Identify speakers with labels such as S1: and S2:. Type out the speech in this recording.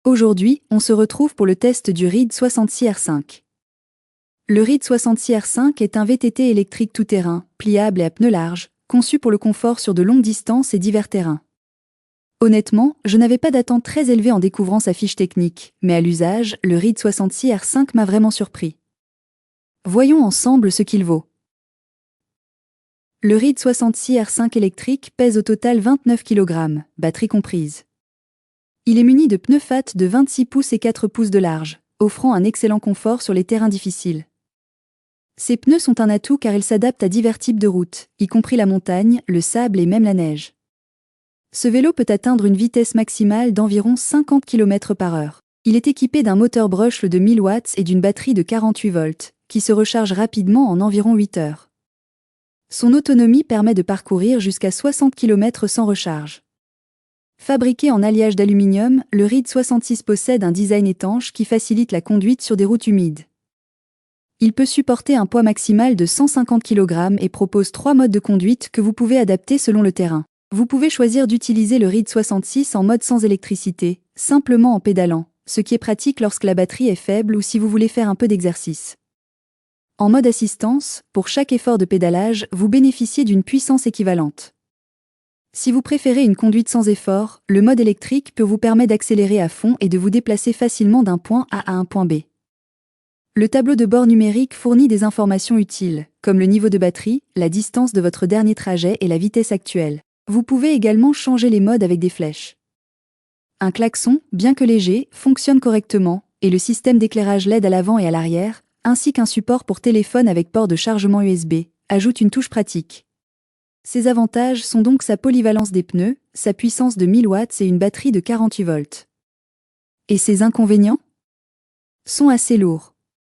S1: Aujourd'hui, on se retrouve pour le test du RID 66R5. Le RID 66R5 est un VTT électrique tout-terrain, pliable et à pneus larges, conçu pour le confort sur de longues distances et divers terrains. Honnêtement, je n'avais pas d'attente très élevée en découvrant sa fiche technique, mais à l'usage, le RID 66R5 m'a vraiment surpris. Voyons ensemble ce qu'il vaut. Le RID 66R5 électrique pèse au total 29 kg, batterie comprise. Il est muni de pneus FAT de 26 pouces et 4 pouces de large, offrant un excellent confort sur les terrains difficiles. Ces pneus sont un atout car ils s'adaptent à divers types de routes, y compris la montagne, le sable et même la neige. Ce vélo peut atteindre une vitesse maximale d'environ 50 km/h. Il est équipé d'un moteur Brush de 1000 watts et d'une batterie de 48 volts, qui se recharge rapidement en environ 8 heures. Son autonomie permet de parcourir jusqu'à 60 km sans recharge. Fabriqué en alliage d'aluminium, le RID 66 possède un design étanche qui facilite la conduite sur des routes humides. Il peut supporter un poids maximal de 150 kg et propose 3 modes de conduite que vous pouvez adapter selon le terrain. Vous pouvez choisir d'utiliser le RID 66 en mode sans électricité, simplement en pédalant, ce qui est pratique lorsque la batterie est faible ou si vous voulez faire un peu d'exercice. En mode assistance, pour chaque effort de pédalage, vous bénéficiez d'une puissance équivalente. Si vous préférez une conduite sans effort, le mode électrique peut vous permettre d'accélérer à fond et de vous déplacer facilement d'un point A à un point B. Le tableau de bord numérique fournit des informations utiles, comme le niveau de batterie, la distance de votre dernier trajet et la vitesse actuelle. Vous pouvez également changer les modes avec des flèches. Un klaxon, bien que léger, fonctionne correctement, et le système d'éclairage LED à l'avant et à l'arrière, ainsi qu'un support pour téléphone avec port de chargement USB, ajoute une touche pratique. Ses avantages sont donc sa polyvalence des pneus, sa puissance de 1000 watts et une batterie de 48 volts. Et ses inconvénients ? Sont assez lourds.